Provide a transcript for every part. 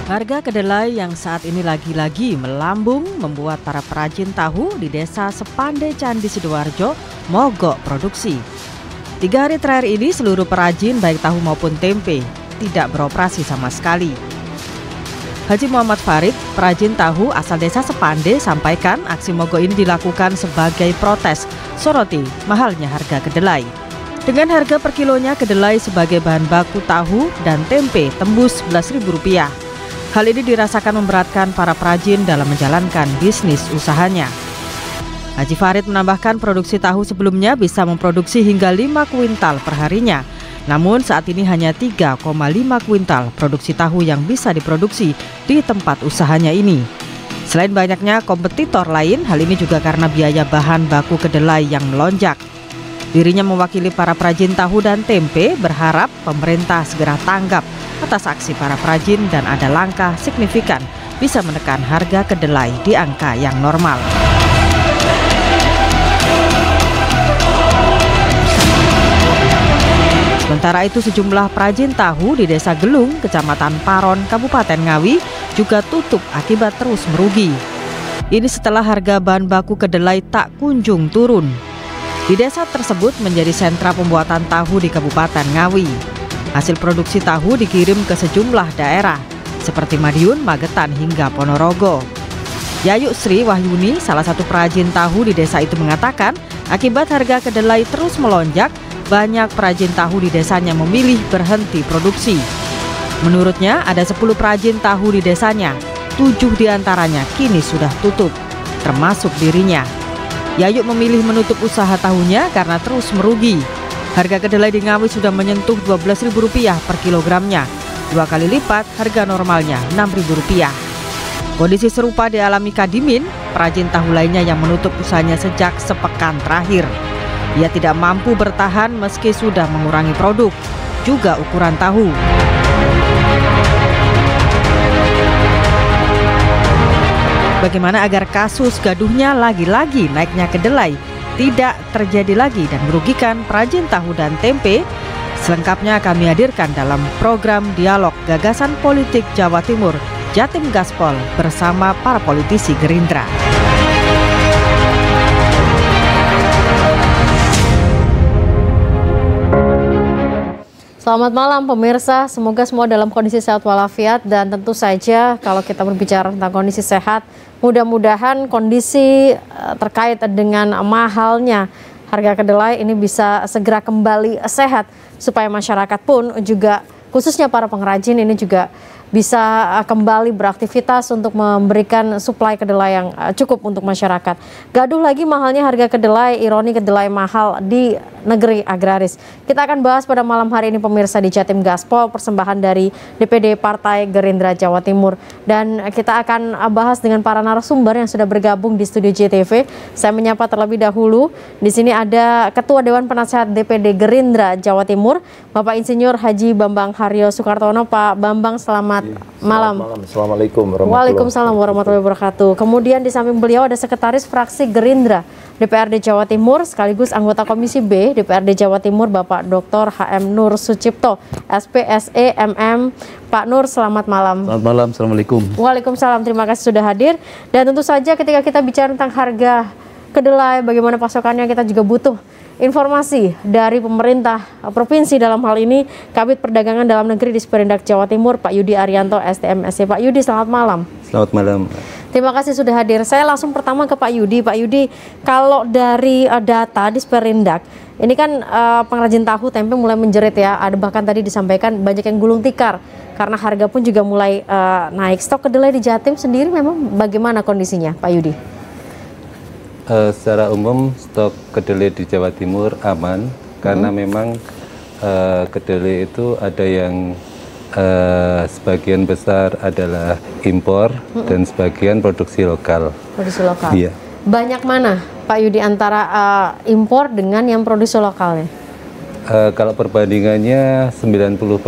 Harga kedelai yang saat ini lagi-lagi melambung membuat para perajin tahu di desa Sepande Candi Sidoarjo mogok produksi. 3 hari terakhir ini seluruh perajin baik tahu maupun tempe tidak beroperasi sama sekali. Haji Muhammad Farid, perajin tahu asal desa Sepande, sampaikan aksi mogok ini dilakukan sebagai protes soroti mahalnya harga kedelai. Dengan harga per kilonya kedelai sebagai bahan baku tahu dan tempe tembus Rp11.000. Hal ini dirasakan memberatkan para perajin dalam menjalankan bisnis usahanya. Haji Farid menambahkan produksi tahu sebelumnya bisa memproduksi hingga 5 kuintal per harinya. Namun saat ini hanya 3,5 kuintal produksi tahu yang bisa diproduksi di tempat usahanya ini. Selain banyaknya kompetitor lain, hal ini juga karena biaya bahan baku kedelai yang melonjak. Dirinya mewakili para perajin tahu dan tempe berharap pemerintah segera tanggap atas aksi para perajin dan ada langkah signifikan bisa menekan harga kedelai di angka yang normal. Sementara itu sejumlah perajin tahu di Desa Gelung, Kecamatan Paron, Kabupaten Ngawi juga tutup akibat terus merugi. Ini setelah harga bahan baku kedelai tak kunjung turun. Di desa tersebut menjadi sentra pembuatan tahu di Kabupaten Ngawi. Hasil produksi tahu dikirim ke sejumlah daerah seperti Madiun, Magetan hingga Ponorogo. Yayu Sri Wahyuni, salah satu perajin tahu di desa itu mengatakan, akibat harga kedelai terus melonjak, banyak perajin tahu di desanya memilih berhenti produksi. Menurutnya ada 10 perajin tahu di desanya, 7 diantaranya kini sudah tutup, termasuk dirinya. Yayu memilih menutup usaha tahunya karena terus merugi. Harga kedelai di Ngawi sudah menyentuh Rp12.000 per kilogramnya, 2 kali lipat harga normalnya Rp6.000. Kondisi serupa dialami Kadimin, perajin tahu lainnya yang menutup usahanya sejak sepekan terakhir. Ia tidak mampu bertahan meski sudah mengurangi produk, juga ukuran tahu. Bagaimana agar kasus gaduhnya lagi-lagi naiknya kedelai tidak terjadi lagi dan merugikan perajin tahu dan tempe? Selengkapnya kami hadirkan dalam program Dialog Gagasan Politik Jawa Timur Jatim Gaspol bersama para politisi Gerindra. Selamat malam pemirsa, semoga semua dalam kondisi sehat walafiat dan tentu saja kalau kita berbicara tentang kondisi sehat, mudah-mudahan kondisi terkait dengan mahalnya harga kedelai ini bisa segera kembali sehat supaya masyarakat pun juga khususnya para pengrajin ini juga bisa kembali beraktivitas untuk memberikan suplai kedelai yang cukup untuk masyarakat. Gaduh lagi mahalnya harga kedelai, ironi kedelai mahal di negeri agraris. Kita akan bahas pada malam hari ini pemirsa di Jatim Gaspol, persembahan dari DPD Partai Gerindra Jawa Timur. Dan kita akan bahas dengan para narasumber yang sudah bergabung di studio JTV. Saya menyapa terlebih dahulu. Di sini ada Ketua Dewan Penasehat DPD Gerindra Jawa Timur, Bapak Insinyur Haji Bambang Haryo Soekartono. Pak Bambang, selamat malam. Assalamualaikum Waalaikumsalam warahmatullahi wabarakatuh. Kemudian di samping beliau ada Sekretaris Fraksi Gerindra DPRD Jawa Timur sekaligus anggota Komisi B DPRD Jawa Timur Bapak Dr. HM Nur Sucipto SPSE MM. Pak Nur, selamat malam. Selamat malam, Assalamualaikum. Waalaikumsalam, terima kasih sudah hadir. Dan tentu saja ketika kita bicara tentang harga kedelai, bagaimana pasokannya, kita juga butuh informasi dari pemerintah provinsi, dalam hal ini Kabid Perdagangan Dalam Negeri di Sperindak Jawa Timur, Pak Yudi Arianto STMSC. Pak Yudi, selamat malam. Selamat malam. Terima kasih sudah hadir. Saya langsung pertama ke Pak Yudi. Pak Yudi, kalau dari data di Sperindak, ini kan pengrajin tahu tempe mulai menjerit ya. Ada bahkan tadi disampaikan banyak yang gulung tikar karena harga pun juga mulai naik. Stok kedelai di Jatim sendiri memang bagaimana kondisinya, Pak Yudi? Secara umum stok kedelai di Jawa Timur aman karena memang kedelai itu ada yang sebagian besar adalah impor dan sebagian produksi lokal. Produksi lokal. Iya. Banyak mana Pak Yudi antara impor dengan yang produksi lokalnya? Kalau perbandingannya 80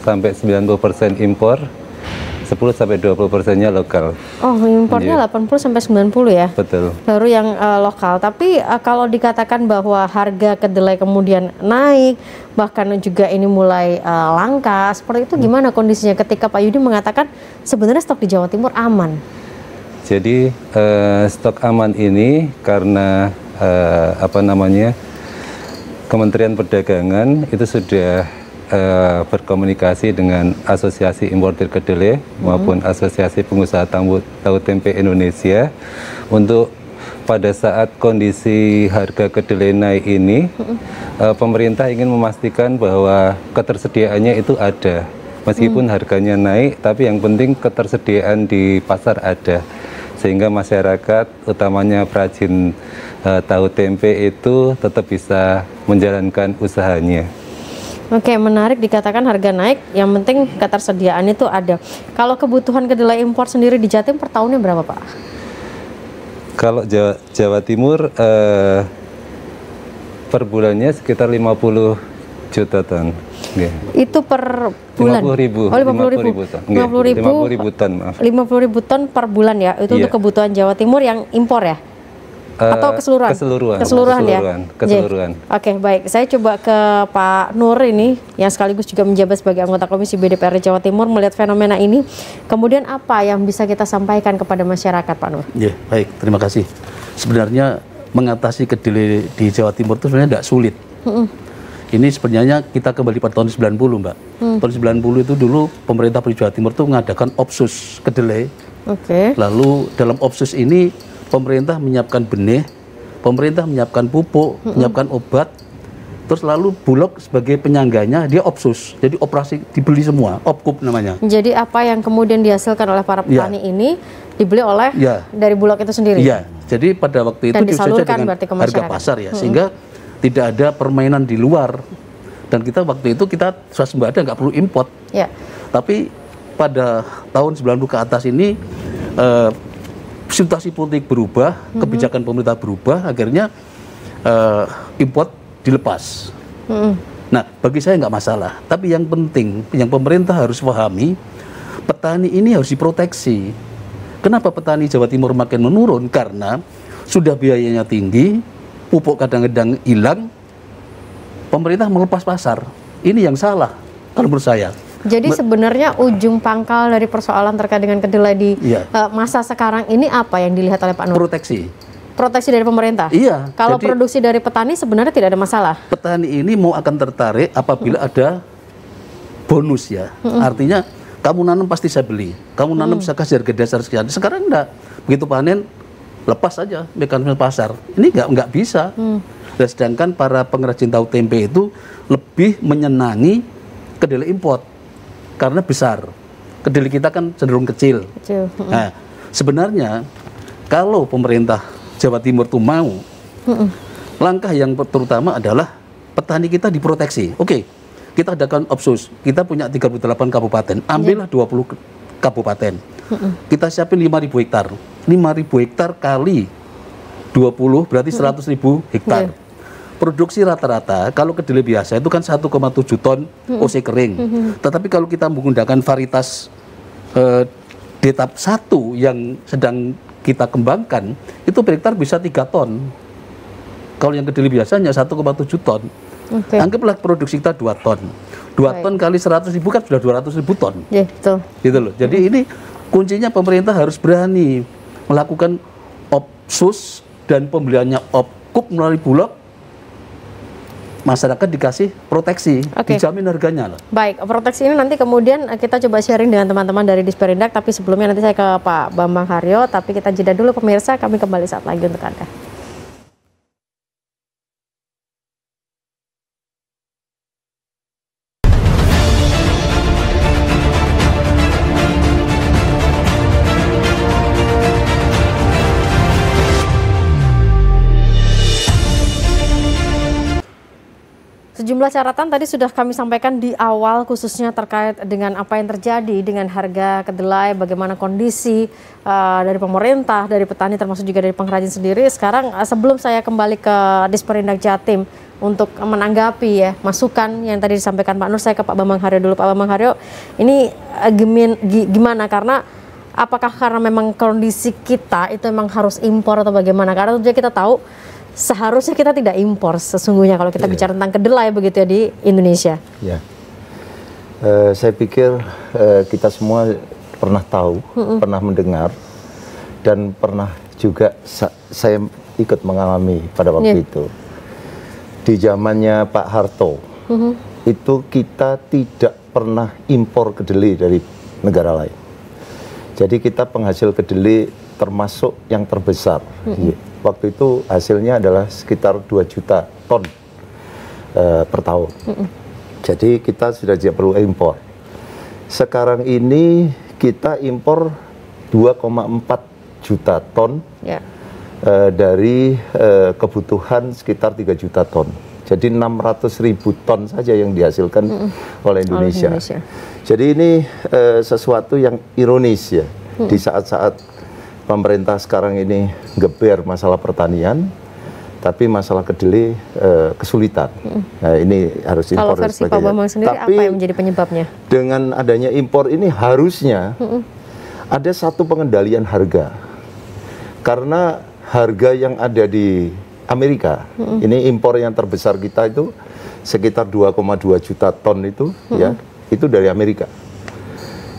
sampai 90% impor, 10-20%-nya lokal. Oh, importnya 80-90 ya? Betul. Baru yang lokal. Tapi kalau dikatakan bahwa harga kedelai kemudian naik, bahkan juga ini mulai langka, seperti itu gimana kondisinya ketika Pak Yudi mengatakan sebenarnya stok di Jawa Timur aman? Jadi stok aman ini karena Kementerian Perdagangan itu sudah berkomunikasi dengan Asosiasi Importir Kedelai maupun Asosiasi Pengusaha Tahu Tempe Indonesia untuk pada saat kondisi harga kedelai naik ini, pemerintah ingin memastikan bahwa ketersediaannya itu ada. Meskipun harganya naik, tapi yang penting ketersediaan di pasar ada. Sehingga masyarakat, utamanya perajin tahu tempe itu tetap bisa menjalankan usahanya. Oke, menarik dikatakan harga naik, yang penting ketersediaan itu ada. Kalau kebutuhan kedelai impor sendiri di Jatim per tahunnya berapa, Pak? Kalau Jawa Timur per bulannya sekitar 50 juta ton. Yeah. Itu per bulan? 50.000. Oh, 50.000 ton. 50.000 ton, maaf. 50.000 ton per bulan ya, itu untuk kebutuhan Jawa Timur yang impor ya? Atau keseluruhan? Keseluruhan. Oke, baik. Saya coba ke Pak Nur ini, yang sekaligus juga menjabat sebagai anggota Komisi B DPRD Jawa Timur, melihat fenomena ini. Kemudian apa yang bisa kita sampaikan kepada masyarakat, Pak Nur? Ya, baik. Terima kasih. Sebenarnya mengatasi kedelai di Jawa Timur itu sebenarnya tidak sulit. Ini sebenarnya kita kembali pada tahun 90, Mbak. Tahun 90 itu dulu pemerintah di Jawa Timur itu mengadakan Opsus kedelai. Lalu dalam Opsus ini pemerintah menyiapkan benih, pemerintah menyiapkan pupuk, menyiapkan obat, terus lalu Bulog sebagai penyangganya dia Opsus, jadi operasi dibeli semua, Opkup namanya. Jadi apa yang kemudian dihasilkan oleh para petani ini dibeli oleh dari Bulog itu sendiri? Iya, jadi pada waktu itu disalurkan dengan harga pasar ya, sehingga tidak ada permainan di luar, dan kita waktu itu kita swasembada nggak perlu import. Tapi pada tahun 90 ke atas ini situasi politik berubah, kebijakan pemerintah berubah, akhirnya import dilepas. Nah, bagi saya nggak masalah. Tapi yang penting, yang pemerintah harus pahami, petani ini harus diproteksi. Kenapa petani Jawa Timur makin menurun? Karena sudah biayanya tinggi, pupuk kadang-kadang hilang, pemerintah melepas pasar. Ini yang salah, kalau menurut saya. Jadi sebenarnya ujung pangkal dari persoalan terkait dengan kedelai di masa sekarang ini apa yang dilihat oleh Pak Nur? Proteksi dari pemerintah? Iya. Kalau produksi dari petani sebenarnya tidak ada masalah? Petani ini mau akan tertarik apabila ada bonus ya. Artinya kamu nanam pasti saya beli, kamu nanam saya kasih harga dasar sekian. Sekarang enggak, begitu panen lepas saja mekanisme pasar. Ini nggak bisa. Dan sedangkan para pengrajin tahu tempe itu lebih menyenangi kedelai import. Karena besar, kedelai kita kan cenderung kecil. Nah, sebenarnya kalau pemerintah Jawa Timur itu mau, langkah yang terutama adalah petani kita diproteksi. Oke, kita adakan Opsus, kita punya 38 kabupaten, ambillah 20 kabupaten. Kita siapin 5.000 hektar. 5.000 hektar kali 20 berarti 100.000 hektar. Produksi rata-rata kalau kedelai biasa itu kan 1,7 ton OC kering. Tetapi kalau kita menggunakan varietas DTAP 1 yang sedang kita kembangkan, itu per hektar bisa 3 ton. Kalau yang kedelai biasanya 1,7 ton. Anggaplah produksi kita 2 ton. 2 ton kali 100.000 kan sudah 200.000 ton. Betul. Gitu loh. Jadi ini kuncinya pemerintah harus berani melakukan Opsus dan pembeliannya Opkup melalui Bulog. Masyarakat dikasih proteksi, dijamin harganya lah. Baik, proteksi ini nanti kemudian kita coba sharing dengan teman-teman dari Disperindak, tapi sebelumnya nanti saya ke Pak Bambang Haryo, tapi kita jeda dulu pemirsa, kami kembali saat lagi untuk Anda. Sejumlah catatan tadi sudah kami sampaikan di awal, khususnya terkait dengan apa yang terjadi dengan harga kedelai, bagaimana kondisi dari pemerintah, dari petani, termasuk juga dari pengrajin sendiri. Sekarang sebelum saya kembali ke Disperindak Jatim, untuk menanggapi ya masukan yang tadi disampaikan Pak Nur. Saya ke Pak Bambang Haryo dulu. Pak Bambang Haryo, ini gimana? Karena apakah karena memang kondisi kita itu memang harus impor atau bagaimana? Karena tentunya kita tahu seharusnya kita tidak impor sesungguhnya kalau kita bicara tentang kedelai begitu ya di Indonesia. Ya, saya pikir kita semua pernah tahu, pernah mendengar, dan pernah juga saya ikut mengalami pada waktu itu. Di zamannya Pak Harto, itu kita tidak pernah impor kedelai dari negara lain. Jadi kita penghasil kedelai termasuk yang terbesar. Waktu itu hasilnya adalah sekitar 2 juta ton per tahun. Jadi kita sudah tidak perlu impor. Sekarang ini kita impor 2,4 juta ton dari kebutuhan sekitar 3 juta ton. Jadi 600.000 ton saja yang dihasilkan oleh Indonesia. Jadi ini sesuatu yang ironis ya. Di saat-saat pemerintah sekarang ini geber masalah pertanian, tapi masalah kedelai kesulitan. Nah, ini harus impor. Kalau versi Pak Bambang sendiri, tapi apa yang menjadi penyebabnya? Dengan adanya impor ini harusnya ada satu pengendalian harga. Karena harga yang ada di Amerika, ini impor yang terbesar kita itu sekitar 2,2 juta ton itu, ya, itu dari Amerika.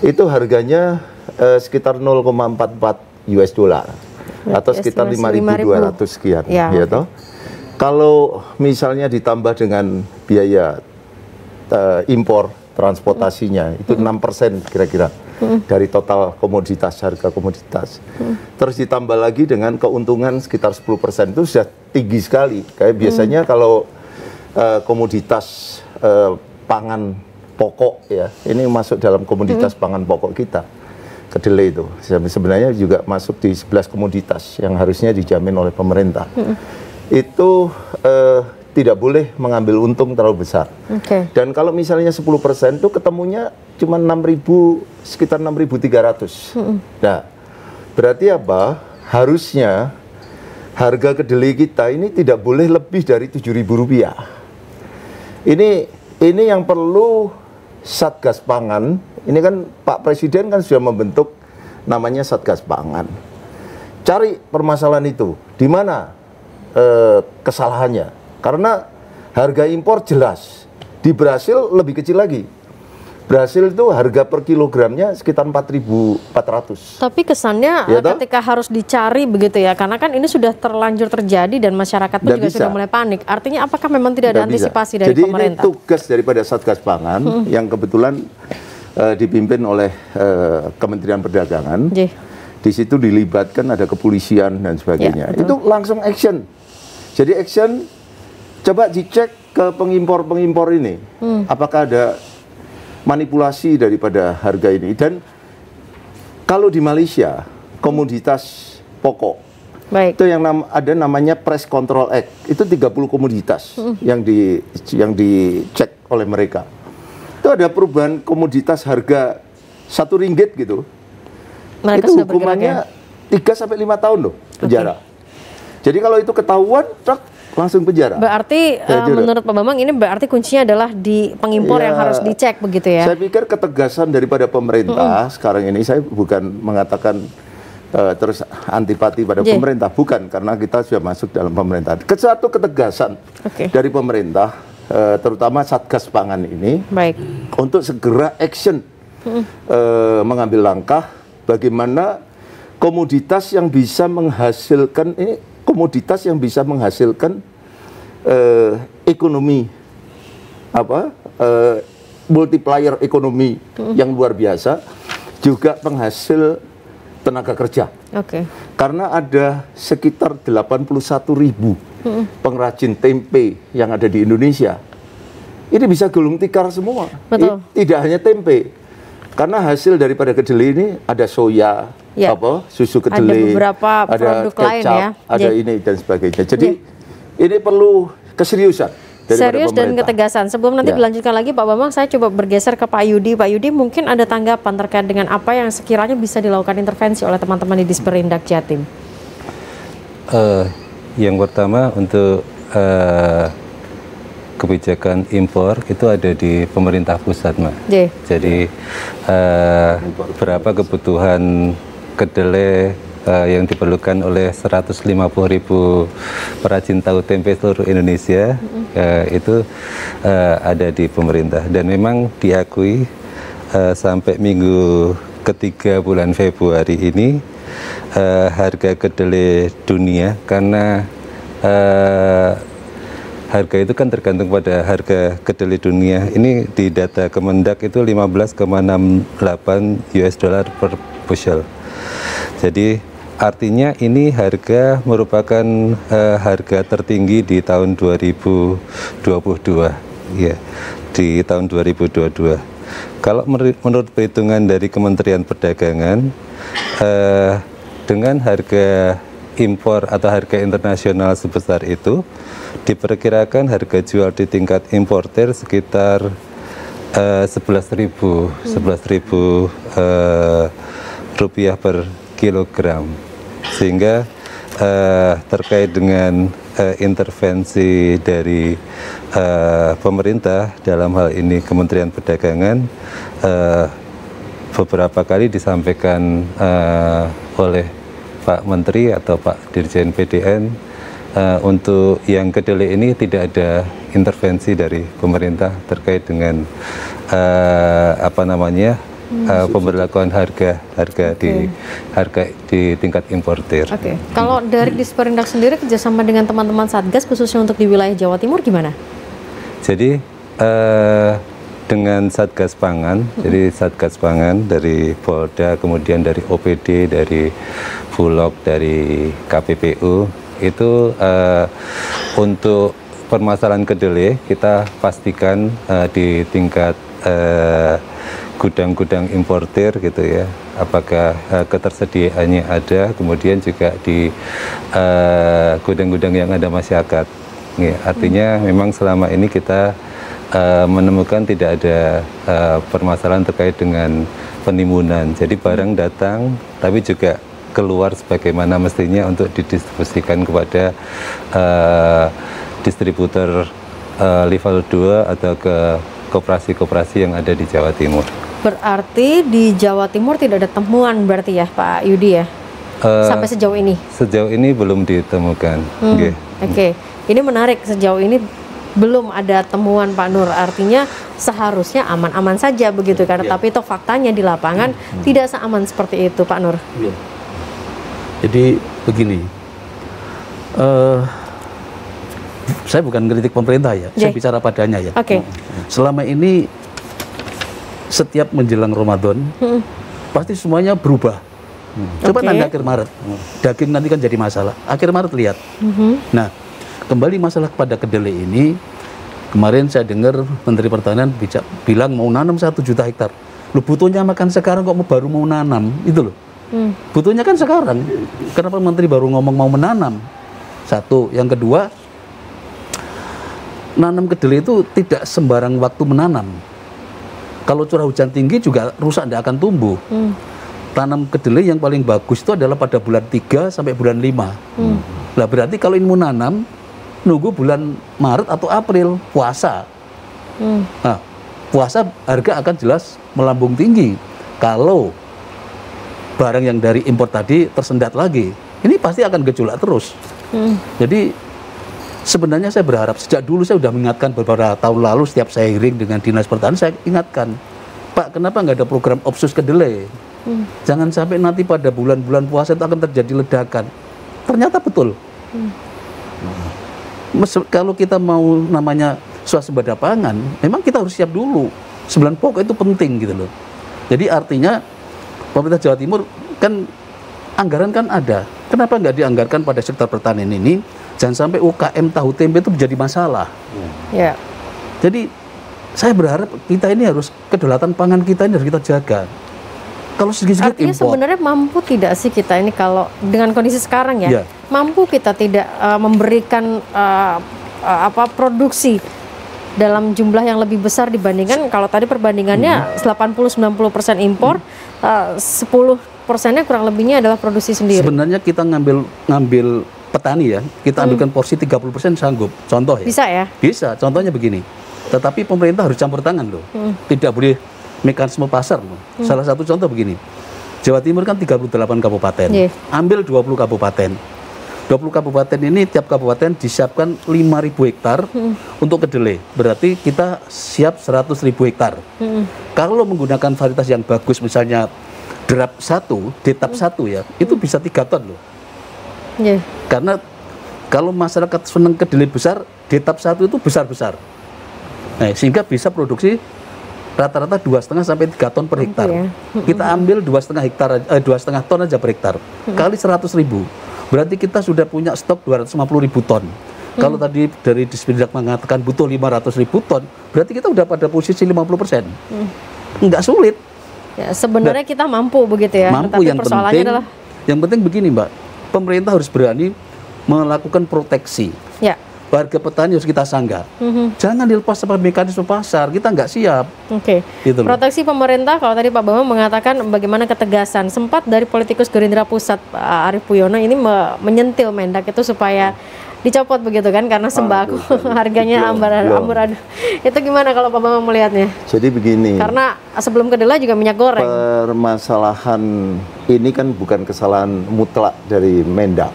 Itu harganya sekitar 0,44 US dollar atau sekitar 5.200 sekian, ya toh. Kalau misalnya ditambah dengan biaya impor transportasinya itu 6% kira-kira dari total komoditas, harga komoditas. Terus ditambah lagi dengan keuntungan sekitar 10%, itu sudah tinggi sekali. Kayak biasanya kalau komoditas pangan pokok ya, ini masuk dalam komoditas pangan pokok kita. Kedelai itu sebenarnya juga masuk di 11 komoditas yang harusnya dijamin oleh pemerintah. Itu tidak boleh mengambil untung terlalu besar. Dan kalau misalnya 10% itu ketemunya cuma 6.000, sekitar 6.300. Nah, berarti apa? Harusnya harga kedelai kita ini tidak boleh lebih dari Rp7.000. Ini yang perlu Satgas Pangan. Ini kan Pak Presiden kan sudah membentuk namanya Satgas Pangan. Cari permasalahan itu, di mana kesalahannya? Karena harga impor jelas, di Brasil lebih kecil lagi. Brasil itu harga per kilogramnya sekitar 4.400. Tapi kesannya ya, ketika harus dicari begitu ya, karena kan ini sudah terlanjur terjadi dan masyarakat pun juga sudah mulai panik. Artinya apakah memang tidak ada antisipasi dari pemerintah? Jadi ini tugas daripada Satgas Pangan yang kebetulan dipimpin oleh Kementerian Perdagangan. Di situ dilibatkan ada kepolisian dan sebagainya. Itu langsung action. Jadi action, coba dicek ke pengimpor-pengimpor ini. Apakah ada manipulasi daripada harga ini. Dan kalau di Malaysia, komoditas pokok, itu yang ada namanya Price Control Act. Itu 30 komoditas yang dicek oleh mereka. Itu ada perubahan komoditas harga Rp1 gitu. Mereka itu hukumannya 3-5 tahun loh penjara. Jadi kalau itu ketahuan, langsung penjara. Berarti menurut Pak Bambang ini berarti kuncinya adalah di pengimpor yang harus dicek begitu ya? Saya pikir ketegasan daripada pemerintah sekarang ini, saya bukan mengatakan terus antipati pada pemerintah, bukan, karena kita sudah masuk dalam pemerintahan. Satu ketegasan dari pemerintah, terutama Satgas Pangan ini, untuk segera action, mengambil langkah bagaimana komoditas yang bisa menghasilkan ini, komoditas yang bisa menghasilkan ekonomi multiplier ekonomi yang luar biasa, juga penghasil tenaga kerja. Karena ada sekitar 81.000 pengrajin tempe yang ada di Indonesia. Ini bisa gulung tikar semua. Tidak hanya tempe. Karena hasil daripada kedelai ini ada soya, susu kedelai, ada beberapa produk lain ya, ada ini dan sebagainya. Jadi ini perlu keseriusan. Serius dan ketegasan. Sebelum nanti dilanjutkan lagi Pak Bambang, saya coba bergeser ke Pak Yudi. Pak Yudi, mungkin ada tanggapan terkait dengan apa yang sekiranya bisa dilakukan intervensi oleh teman-teman di Disperindak Jatim? Yang pertama untuk kebijakan impor itu ada di pemerintah pusat, Mbak. Jadi berapa kebutuhan kedelai yang diperlukan oleh 150.000 perajin tahu tempe seluruh Indonesia, itu ada di pemerintah. Dan memang diakui sampai minggu ketiga bulan Februari ini harga kedelai dunia, karena harga itu kan tergantung pada harga kedelai dunia. Ini di data Kemendak itu 15,68 US dollar per bushel. Jadi artinya ini harga merupakan harga tertinggi di tahun 2022, ya, di tahun 2022. Kalau menurut perhitungan dari Kementerian Perdagangan, dengan harga impor atau harga internasional sebesar itu, diperkirakan harga jual di tingkat importer sekitar 11.000 rupiah per kilogram. Sehingga terkait dengan intervensi dari pemerintah, dalam hal ini Kementerian Perdagangan, beberapa kali disampaikan oleh Pak Menteri atau Pak Dirjen PDN, untuk yang kedelai ini tidak ada intervensi dari pemerintah terkait dengan pemberlakuan harga di tingkat importer. Kalau dari Disperindak sendiri kerjasama dengan teman-teman Satgas khususnya untuk di wilayah Jawa Timur gimana? Jadi dengan Satgas Pangan, jadi Satgas Pangan dari Polda, kemudian dari OPD, dari Bulog, dari KPPU, itu untuk permasalahan kedelai kita pastikan di tingkat gudang-gudang importer gitu ya, apakah ketersediaannya ada, kemudian juga di gudang-gudang yang ada masyarakat. Ya, artinya memang selama ini kita menemukan tidak ada permasalahan terkait dengan penimbunan. Jadi barang datang, tapi juga keluar sebagaimana mestinya untuk didistribusikan kepada distributor level 2 atau ke koperasi-koperasi yang ada di Jawa Timur. Berarti di Jawa Timur tidak ada temuan berarti ya Pak Yudi ya? Sampai sejauh ini? Sejauh ini belum ditemukan. Oke. Ini menarik, sejauh ini belum ada temuan Pak Nur, artinya seharusnya aman-aman saja begitu kan, tapi toh faktanya di lapangan tidak seaman seperti itu Pak Nur. Jadi begini, saya bukan kritik pemerintah ya, saya bicara padanya ya. Selama ini setiap menjelang Ramadan pasti semuanya berubah. Coba nanti akhir Maret, daging nanti kan jadi masalah. Akhir Maret lihat. Nah, kembali masalah kepada kedelai ini, kemarin saya dengar Menteri Pertanian bilang mau nanam 1 juta hektar. Lu butuhnya makan sekarang kok baru mau nanam, itu loh. Butuhnya kan sekarang. Kenapa Menteri baru ngomong mau menanam? Satu, yang kedua, nanam kedelai itu tidak sembarang waktu menanam. Kalau curah hujan tinggi juga rusak, tidak akan tumbuh. Tanam kedelai yang paling bagus itu adalah pada bulan 3 sampai bulan 5. Nah, berarti kalau ini mau nanam, nunggu bulan Maret atau April, puasa. Nah, puasa harga akan jelas melambung tinggi. Kalau barang yang dari impor tadi tersendat lagi, ini pasti akan gejolak terus. Jadi sebenarnya saya berharap, sejak dulu saya sudah mengingatkan beberapa tahun lalu, setiap saya hearing dengan Dinas Pertanian, saya ingatkan, Pak, kenapa nggak ada program Opsus kedelai? Jangan sampai nanti pada bulan-bulan puasa itu akan terjadi ledakan. Ternyata betul. Kalau kita mau namanya swasembada pangan, memang kita harus siap dulu. 9 pokok itu penting gitu loh. Jadi artinya pemerintah Jawa Timur kan anggaran kan ada. Kenapa nggak dianggarkan pada sektor pertanian ini? Jangan sampai UKM tahu tempe itu menjadi masalah. Jadi saya berharap kita ini harus, kedaulatan pangan kita ini harus kita jaga. Kalau sedikit-sedikit artinya impor, sebenarnya mampu tidak sih kita ini kalau dengan kondisi sekarang ya, mampu kita tidak memberikan produksi dalam jumlah yang lebih besar dibandingkan kalau tadi perbandingannya 80-90% impor, 10%-nya kurang lebihnya adalah produksi sendiri. Sebenarnya kita ngambil petani ya, kita ambilkan porsi 30% sanggup. Contoh ya. Bisa ya? Bisa. Contohnya begini. Tetapi pemerintah harus campur tangan loh. Tidak boleh mekanisme pasar loh. Salah satu contoh begini. Jawa Timur kan 38 kabupaten. Ambil 20 kabupaten. 20 kabupaten ini tiap kabupaten disiapkan 5.000 hektar untuk kedelai. Berarti kita siap 100.000 hektar. Kalau menggunakan varietas yang bagus, misalnya DRAP 1, DETAP 1 ya, itu bisa 3 ton loh. Karena kalau masyarakat senang kedelai besar, DETAP 1 itu besar-besar. Nah, sehingga bisa produksi rata-rata 2,5 sampai 3 ton per hektar. Kita ambil 2,5 ton aja per hektar. Kali 100.000. Berarti kita sudah punya stok 250.000 ton. Kalau tadi dari Disperindak mengatakan butuh 500.000 ton, berarti kita udah pada posisi 50%. Nggak sulit. Ya, sebenarnya kita mampu begitu ya. Mampu. Tapi yang penting begini Mbak, pemerintah harus berani melakukan proteksi. Ya. Warga petani harus kita sanggah. Jangan dilepas sama mekanisme pasar, kita nggak siap. Gitu loh. Proteksi pemerintah, kalau tadi Pak Bambang mengatakan bagaimana ketegasan. Sempat dari politikus Gerindra Pusat, Pak Arief Puyono ini menyentil Mendak itu supaya dicopot begitu kan, karena sembako harganya amburadul. Itu gimana kalau Pak Bambang melihatnya? Jadi begini. Karena sebelum kedelai juga minyak goreng. Permasalahan ini kan bukan kesalahan mutlak dari Mendak.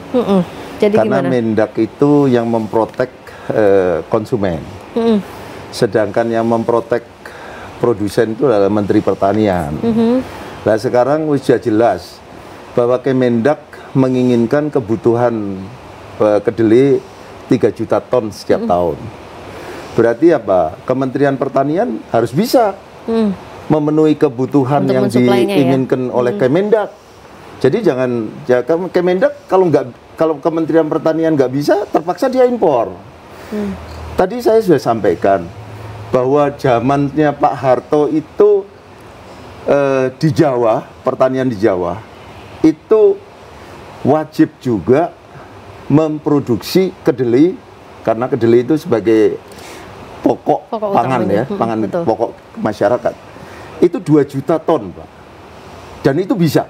Jadi karena gimana? Mendak itu yang memprotek konsumen. Sedangkan yang memprotek produsen itu adalah Menteri Pertanian. Nah sekarang sudah jelas bahwa Kemendak menginginkan kebutuhan kedelai 3 juta ton setiap tahun. Berarti apa? Kementerian Pertanian harus bisa memenuhi kebutuhan untuk yang diinginkan oleh Kemendak. Jadi jangan Kemendak kalau Kementerian Pertanian nggak bisa, terpaksa dia impor. Tadi saya sudah sampaikan bahwa zamannya Pak Harto itu di Jawa, pertanian di Jawa itu wajib juga memproduksi kedelai, karena kedelai itu sebagai pokok pangan ya, pangan pokok masyarakat. Itu 2 juta ton, Pak. Dan itu bisa.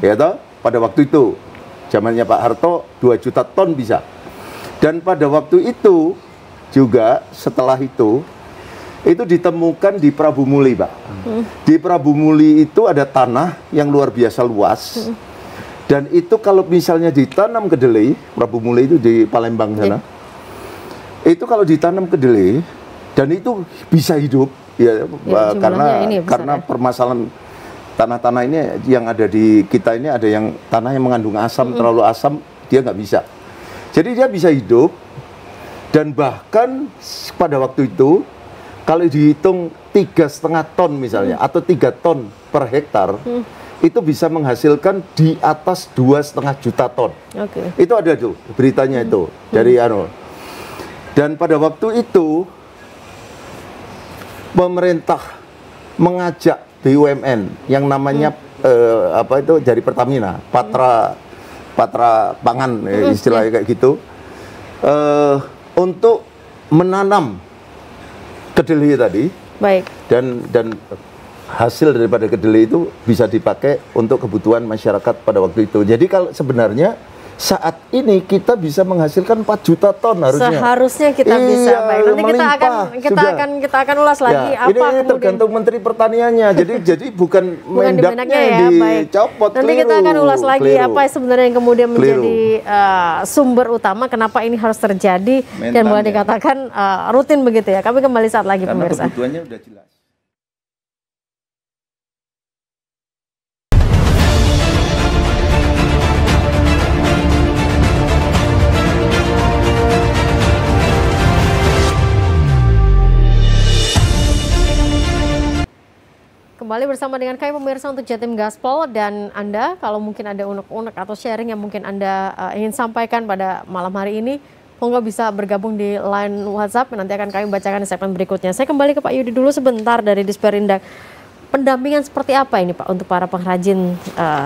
Ya toh, pada waktu itu zamannya Pak Harto 2 juta ton bisa. Dan pada waktu itu juga setelah itu ditemukan di Prabu Muli, Pak. Di Prabu Muli itu ada tanah yang luar biasa luas. Dan itu kalau misalnya ditanam kedelai, Prabu Muli itu di Palembang sana. Itu kalau ditanam kedelai dan itu bisa hidup ya, karena permasalahan tanah-tanah ini yang ada di kita ini, ada yang tanah yang mengandung asam, terlalu asam, dia nggak bisa. Jadi dia bisa hidup, dan bahkan pada waktu itu kalau dihitung 3,5 ton misalnya, atau 3 ton per hektar, itu bisa menghasilkan di atas 2,5 juta ton. Itu ada tuh beritanya itu dari Dan pada waktu itu pemerintah mengajak BUMN yang namanya dari Pertamina, Patra Pangan istilahnya kayak gitu, untuk menanam kedelai tadi. Baik. Dan hasil daripada kedelai itu bisa dipakai untuk kebutuhan masyarakat pada waktu itu. Jadi kalau sebenarnya saat ini kita bisa menghasilkan 4 juta ton harusnya. Seharusnya kita bisa. Baik. Nanti kita akan ulas lagi ya, ini tergantung Menteri Pertaniannya. Jadi bukan Mendaknya yang dicopot. Nanti kita akan ulas lagi apa sebenarnya yang kemudian menjadi sumber utama kenapa ini harus terjadi dan boleh dikatakan rutin begitu ya. Kami kembali saat lagi pemirsa. Karena kebutuhannya udah jelas. Kembali bersama dengan kami pemirsa untuk Jatim Gaspol, dan Anda kalau mungkin ada unek-unek atau sharing yang mungkin Anda ingin sampaikan pada malam hari ini, monggo bisa bergabung di line WhatsApp, nanti akan kami bacakan di segmen berikutnya. Saya kembali ke Pak Yudi dulu sebentar dari Disperindak. Pendampingan seperti apa ini Pak untuk para pengrajin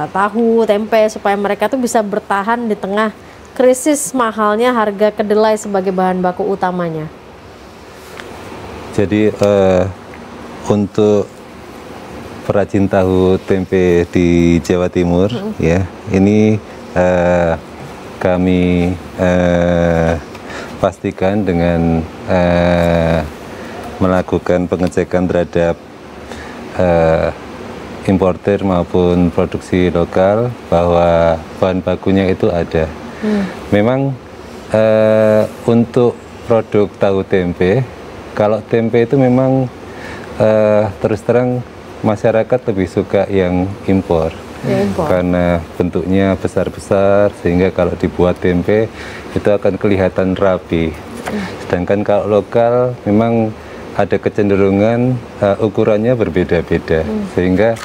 tahu, tempe supaya mereka tuh bisa bertahan di tengah krisis mahalnya harga kedelai sebagai bahan baku utamanya? Jadi untuk perajin tahu tempe di Jawa Timur ya, ini kami pastikan dengan melakukan pengecekan terhadap importer maupun produksi lokal bahwa bahan bakunya itu ada. Memang untuk produk tahu tempe, kalau tempe itu memang terus terang masyarakat lebih suka yang impor. Karena bentuknya besar-besar sehingga kalau dibuat tempe itu akan kelihatan rapi. Sedangkan kalau lokal memang ada kecenderungan ukurannya berbeda-beda sehingga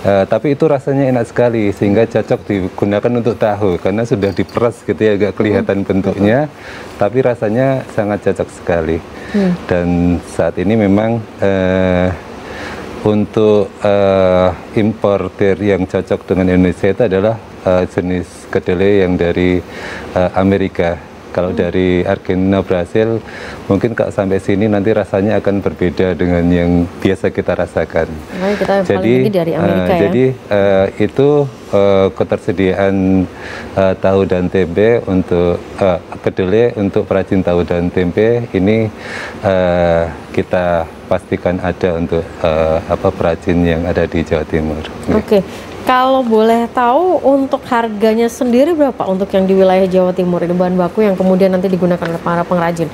tapi itu rasanya enak sekali sehingga cocok digunakan untuk tahu karena sudah diperas gitu ya, agak kelihatan bentuknya tapi rasanya sangat cocok sekali. Dan saat ini memang untuk importer yang cocok dengan Indonesia itu adalah jenis kedelai yang dari Amerika. Kalau dari Argentina, Brasil, mungkin kalau sampai sini nanti rasanya akan berbeda dengan yang biasa kita rasakan. Nah, kita jadi dari Amerika, jadi itu ketersediaan tahu dan tempe untuk kedelai untuk perajin tahu dan tempe ini kita pastikan ada untuk perajin yang ada di Jawa Timur. Oke. Kalau boleh tahu untuk harganya sendiri berapa untuk yang di wilayah Jawa Timur ini bahan baku yang kemudian nanti digunakan oleh para pengrajin?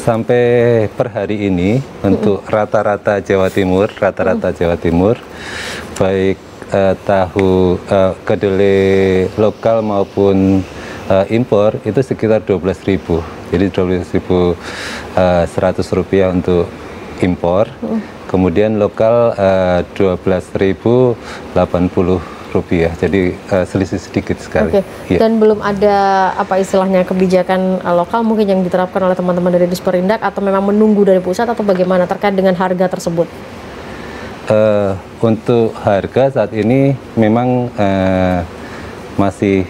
Sampai per hari ini untuk rata-rata Jawa Timur, baik tahu kedelai lokal maupun impor itu sekitar 12.000. Jadi 12.100 rupiah untuk impor. Kemudian lokal 12.080 rupiah, jadi selisih sedikit sekali. Ya. Dan belum ada apa istilahnya kebijakan lokal mungkin yang diterapkan oleh teman-teman dari Disperindak atau memang menunggu dari pusat atau bagaimana terkait dengan harga tersebut? Untuk harga saat ini memang masih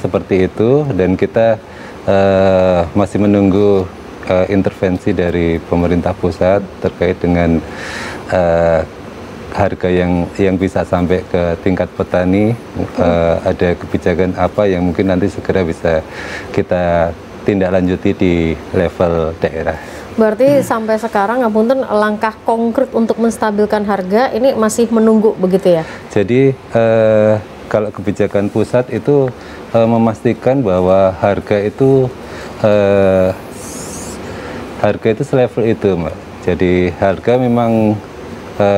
seperti itu dan kita masih menunggu intervensi dari pemerintah pusat terkait dengan harga yang bisa sampai ke tingkat petani. Ada kebijakan apa yang mungkin nanti segera bisa kita tindak lanjuti di level daerah. Berarti sampai sekarang ngapunten langkah konkret untuk menstabilkan harga ini masih menunggu begitu ya? Jadi kalau kebijakan pusat itu memastikan bahwa harga itu selevel itu, Mbak. Jadi harga memang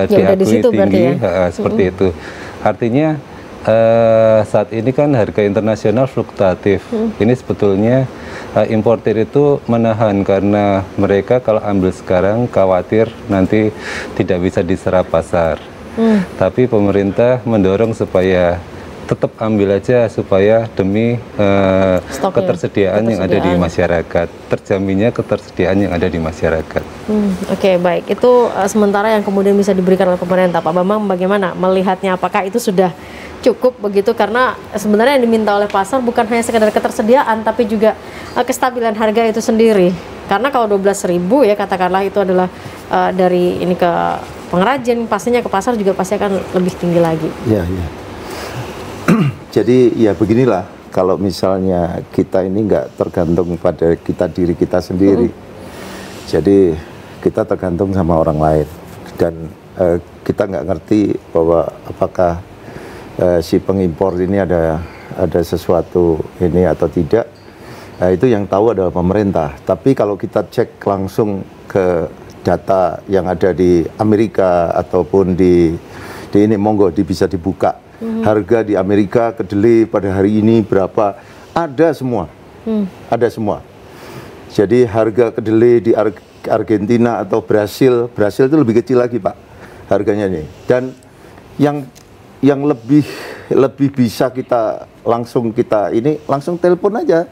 diakui tinggi, ya? Seperti itu. Artinya saat ini kan harga internasional fluktuatif. Ini sebetulnya importer itu menahan karena mereka kalau ambil sekarang khawatir nanti tidak bisa diserap pasar. Tapi pemerintah mendorong supaya tetap ambil aja supaya demi ketersediaan yang ada di masyarakat, terjaminnya ketersediaan yang ada di masyarakat. Oke, baik. Itu sementara yang kemudian bisa diberikan oleh pemerintah. Pak Bambang bagaimana melihatnya? Apakah itu sudah cukup begitu? Karena sebenarnya yang diminta oleh pasar bukan hanya sekedar ketersediaan, tapi juga kestabilan harga itu sendiri. Karena kalau 12.000 ya katakanlah itu adalah dari ini ke pengrajin, pastinya ke pasar juga pasti akan lebih tinggi lagi. Ya. Jadi ya beginilah, kalau misalnya kita ini nggak tergantung pada diri kita sendiri, jadi kita tergantung sama orang lain dan kita nggak ngerti bahwa apakah si pengimpor ini ada sesuatu ini atau tidak. Itu yang tahu adalah pemerintah. Tapi kalau kita cek langsung ke data yang ada di Amerika ataupun di ini, monggo bisa dibuka. Harga di Amerika kedelai pada hari ini berapa? Ada semua. Ada semua. Jadi harga kedelai di Argentina atau Brasil itu lebih kecil lagi, Pak, harganya ini. Dan yang lebih bisa kita langsung telepon aja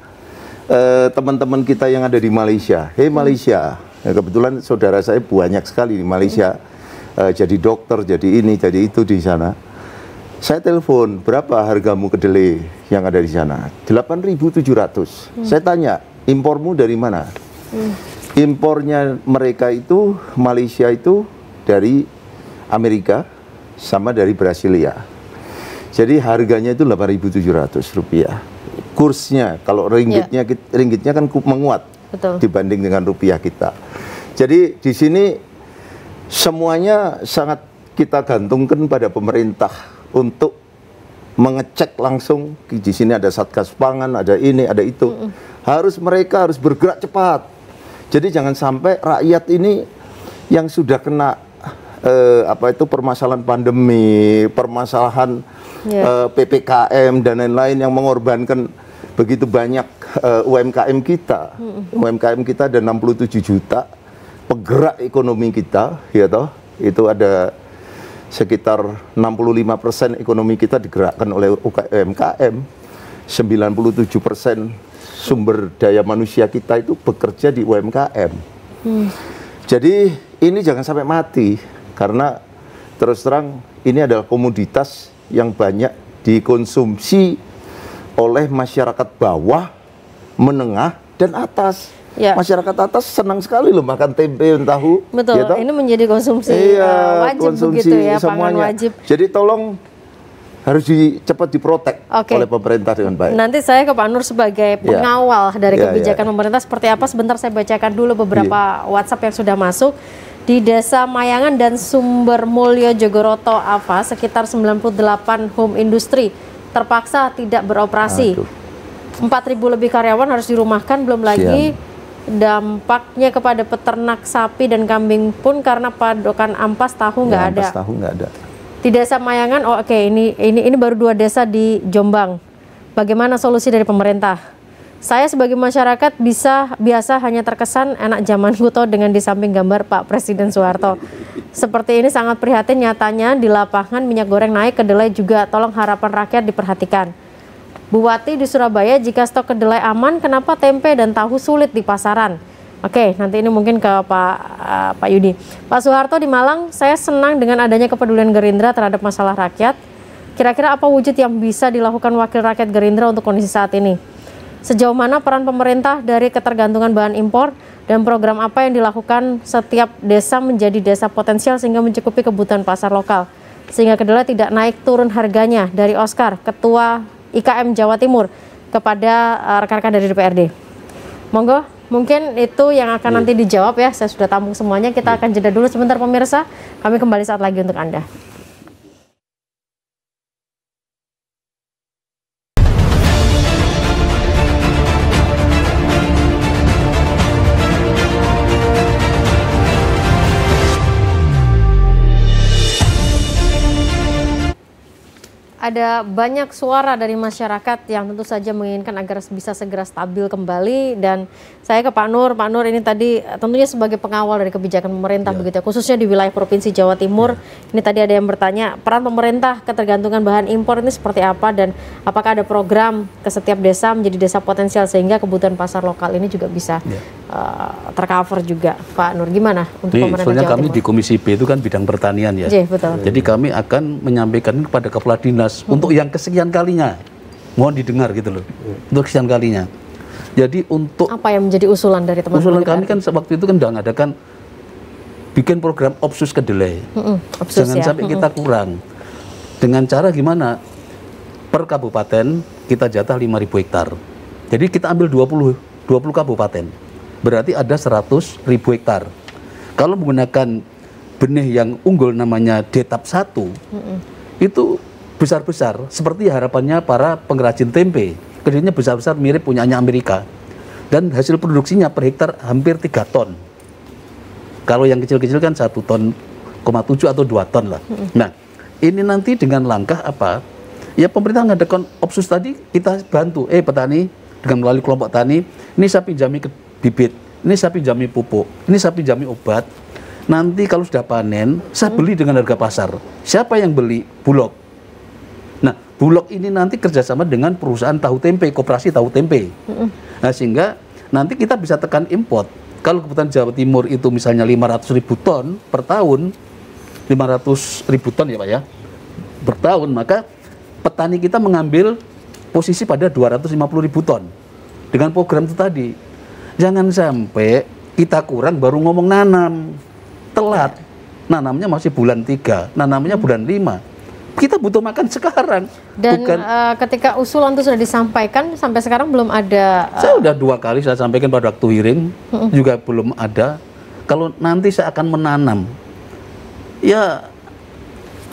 teman-teman kita yang ada di Malaysia. Hei Malaysia, kebetulan saudara saya banyak sekali di Malaysia, jadi dokter, jadi ini, jadi itu di sana. Saya telepon, berapa hargamu kedelai yang ada di sana? 8.700. Saya tanya, impormu dari mana? Impornya mereka itu, Malaysia itu dari Amerika sama dari Brasilia. Jadi harganya itu Rp8.700. Kursnya kalau ringgitnya kan menguat. Betul. Dibanding dengan rupiah kita. Jadi di sini semuanya sangat kita gantungkan pada pemerintah untuk mengecek langsung. Di sini ada Satgas Pangan, ada ini, ada itu. Mereka harus bergerak cepat. Jadi jangan sampai rakyat ini yang sudah kena permasalahan pandemi, permasalahan PPKM dan lain-lain yang mengorbankan begitu banyak UMKM kita. UMKM kita ada 67 juta penggerak ekonomi kita, ya toh. Itu ada sekitar 65% ekonomi kita digerakkan oleh UMKM. 97% sumber daya manusia kita itu bekerja di UMKM. Jadi ini jangan sampai mati, karena terus terang ini adalah komoditas yang banyak dikonsumsi oleh masyarakat bawah, menengah, dan atas. Ya. Masyarakat atas senang sekali loh makan tempe dan tahu. Betul, ya ini menjadi konsumsi wajib konsumsi begitu ya, semuanya. pangan wajib. Jadi tolong harus cepat diprotek oleh pemerintah dengan baik. Nanti saya ke Pak Nur sebagai pengawal dari kebijakan pemerintah seperti apa. Sebentar saya bacakan dulu beberapa WhatsApp yang sudah masuk. Di Desa Mayangan dan Sumber Mulyo Jogoroto Ava, sekitar 98 home industri terpaksa tidak beroperasi. 4.000 lebih karyawan harus dirumahkan, belum lagi dampaknya kepada peternak sapi dan kambing pun karena padokan ampas tahu nggak ada. Ampas tahu nggak ada. Di Desa Mayangan, ini baru 2 desa di Jombang. Bagaimana solusi dari pemerintah? Saya sebagai masyarakat biasa hanya terkesan enak zaman kuto dengan di samping gambar Pak Presiden Soeharto. Seperti ini sangat prihatin nyatanya di lapangan minyak goreng naik, kedelai juga, tolong harapan rakyat diperhatikan. Bu Wati di Surabaya, jika stok kedelai aman, kenapa tempe dan tahu sulit di pasaran? Oke, nanti ini mungkin ke Pak Yudi. Pak Soeharto di Malang, saya senang dengan adanya kepedulian Gerindra terhadap masalah rakyat. Kira-kira apa wujud yang bisa dilakukan wakil rakyat Gerindra untuk kondisi saat ini? Sejauh mana peran pemerintah dari ketergantungan bahan impor dan program apa yang dilakukan setiap desa menjadi desa potensial sehingga mencukupi kebutuhan pasar lokal, sehingga kedelai tidak naik turun harganya? Dari Oscar, Ketua IKM Jawa Timur, kepada rekan-rekan dari DPRD. Monggo, mungkin itu yang akan nanti dijawab ya. Saya sudah tampung semuanya. Kita akan jeda dulu sebentar pemirsa. Kami kembali saat lagi untuk Anda. Ada banyak suara dari masyarakat yang tentu saja menginginkan agar bisa segera stabil kembali, dan saya ke Pak Nur. Pak Nur, ini tadi tentunya sebagai pengawal dari kebijakan pemerintah begitu ya, khususnya di wilayah Provinsi Jawa Timur. Ini tadi ada yang bertanya, peran pemerintah ketergantungan bahan impor ini seperti apa, dan apakah ada program ke setiap desa menjadi desa potensial sehingga kebutuhan pasar lokal ini juga bisa tercover juga. Pak Nur, gimana untuk pemerintah Jawa Timur? Kami di Komisi B itu kan bidang pertanian ya. Betul. Jadi kami akan menyampaikan kepada kepala dinas untuk yang kesekian kalinya, mohon didengar gitu loh, untuk kesekian kalinya. Jadi untuk apa yang menjadi usulan dari teman-teman? Usulan kami kan waktu itu kan sudah ngadakan bikin program Opsus kedelai. Jangan sampai kita kurang. Dengan cara gimana? Per kabupaten kita jatah 5.000 hektar. Jadi kita ambil 20 kabupaten. Berarti ada 100.000 hektar. Kalau menggunakan benih yang unggul namanya DETAP 1, itu besar-besar seperti harapannya para pengrajin tempe. Kedelainya besar-besar mirip punyanya Amerika. Dan hasil produksinya per hektar hampir 3 ton. Kalau yang kecil-kecil kan 1,7 ton atau 2 ton lah. Nah, ini nanti dengan langkah apa? Ya pemerintah ngadakan Opsus tadi, kita bantu. Petani dengan melalui kelompok tani, ini saya pinjami ke bibit, ini saya pinjami pupuk, ini saya pinjami obat. Nanti kalau sudah panen, saya beli dengan harga pasar. Siapa yang beli? Bulog. Nah, Bulog ini nanti kerjasama dengan perusahaan tahu tempe, koperasi tahu tempe. Nah, sehingga nanti kita bisa tekan import. Kalau kebutuhan Jawa Timur itu misalnya 500.000 ton per tahun, 500.000 ton ya Pak ya, per tahun, maka petani kita mengambil posisi pada 250.000 ton. Dengan program itu tadi, jangan sampai kita kurang baru ngomong nanam, telat. Nanamnya masih bulan 3, nanamnya bulan 5. Kita butuh makan sekarang. Dan Bukan, ketika usulan itu sudah disampaikan, sampai sekarang belum ada. saya udah 2 kali saya sampaikan pada waktu hearing, juga belum ada. Kalau nanti saya akan menanam, ya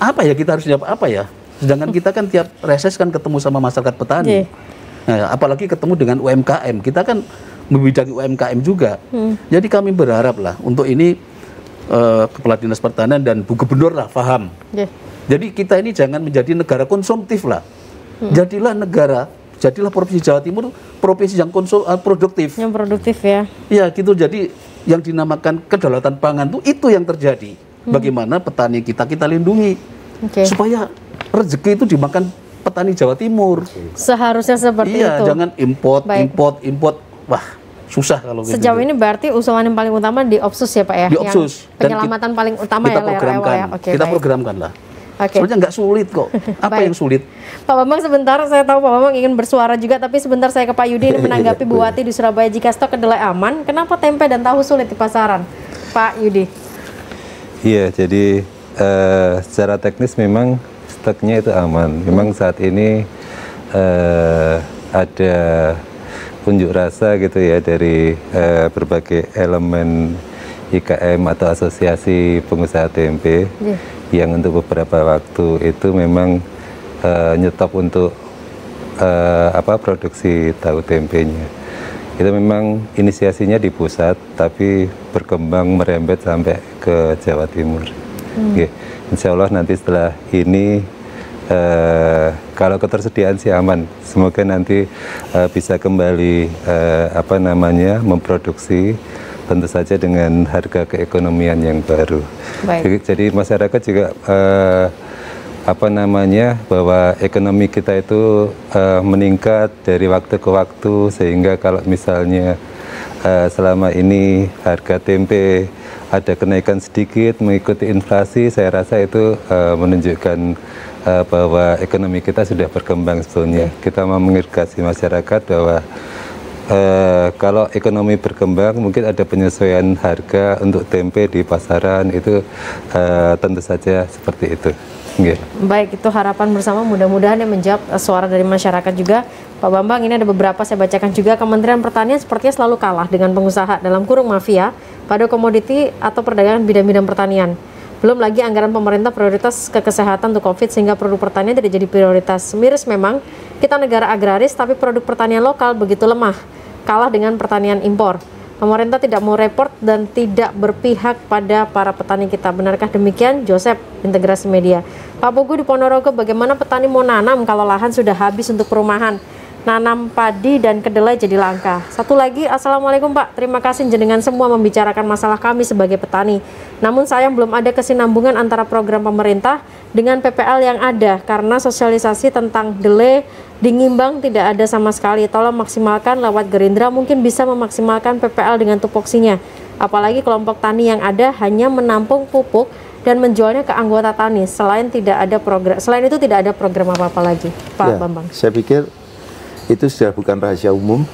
apa ya, kita harus jawab apa ya? Sedangkan kita kan tiap reses kan ketemu sama masyarakat petani. Nah, apalagi ketemu dengan UMKM, kita kan membidangi UMKM juga. Jadi kami berharap lah untuk ini Kepala Dinas Pertanian dan Bu Gubernur lah paham. Jadi kita ini jangan menjadi negara konsumtif lah. Jadilah Provinsi Jawa Timur provinsi yang produktif. Yang produktif ya. Ya gitu, jadi yang dinamakan kedaulatan pangan itu yang terjadi. Bagaimana petani kita lindungi supaya rezeki itu dimakan petani Jawa Timur. Seharusnya seperti itu. Iya, jangan import. Wah, susah kalau gitu. Sejauh ini berarti usulan yang paling utama di Opsus ya Pak ya? Di Opsus. Yang penyelamatan paling utama kita ya programkan. ya? Kita programkan lah. Okay. Sebenarnya nggak sulit kok. Apa yang sulit? Pak Bambang sebentar, saya tahu Pak Bambang ingin bersuara juga, tapi sebentar saya ke Pak Yudi ini menanggapi Bu Wati di Surabaya. Jika stok kedelai aman, kenapa tempe dan tahu sulit di pasaran? Pak Yudi. Iya, jadi secara teknis memang stoknya itu aman. Memang saat ini ada unjuk rasa gitu ya dari berbagai elemen IKM atau Asosiasi Pengusaha Tempe yang untuk beberapa waktu itu memang nyetop untuk produksi tahu tempenya. Itu memang inisiasinya di pusat, tapi berkembang merembet sampai ke Jawa Timur. Insya Allah nanti setelah ini kalau ketersediaan sih aman, semoga nanti bisa kembali memproduksi, tentu saja dengan harga keekonomian yang baru. Jadi masyarakat juga bahwa ekonomi kita itu meningkat dari waktu ke waktu, sehingga kalau misalnya selama ini harga tempe ada kenaikan sedikit mengikuti inflasi, saya rasa itu menunjukkan bahwa ekonomi kita sudah berkembang sebetulnya. Kita mau mengedukasi masyarakat bahwa kalau ekonomi berkembang mungkin ada penyesuaian harga untuk tempe di pasaran, itu tentu saja seperti itu. Baik, itu harapan bersama, mudah-mudahan yang menjawab suara dari masyarakat juga. Pak Bambang, ini ada beberapa saya bacakan juga. Kementerian Pertanian sepertinya selalu kalah dengan pengusaha dalam kurung mafia pada komoditi atau perdagangan bidang-bidang pertanian. Belum lagi anggaran pemerintah prioritas ke kesehatan untuk COVID, sehingga produk pertanian tidak jadi prioritas. Miris memang, kita negara agraris tapi produk pertanian lokal begitu lemah, kalah dengan pertanian impor. Pemerintah tidak mau report dan tidak berpihak pada para petani kita. Benarkah demikian? Joseph, Integrasi Media. Pak Pugu di Ponorogo, bagaimana petani mau nanam kalau lahan sudah habis untuk perumahan? Nanam padi dan kedelai jadi langka. Satu lagi, Assalamualaikum Pak, terima kasih jenengan semua membicarakan masalah kami sebagai petani. Namun sayang belum ada kesinambungan antara program pemerintah dengan PPL yang ada, karena sosialisasi tentang delay di Ngimbang tidak ada sama sekali. Tolong maksimalkan lewat Gerindra, mungkin bisa memaksimalkan PPL dengan tupoksinya. Apalagi kelompok tani yang ada hanya menampung pupuk dan menjualnya ke anggota tani. Selain itu tidak ada program apa-apa lagi, Pak Bambang. Saya pikir itu sudah bukan rahasia umum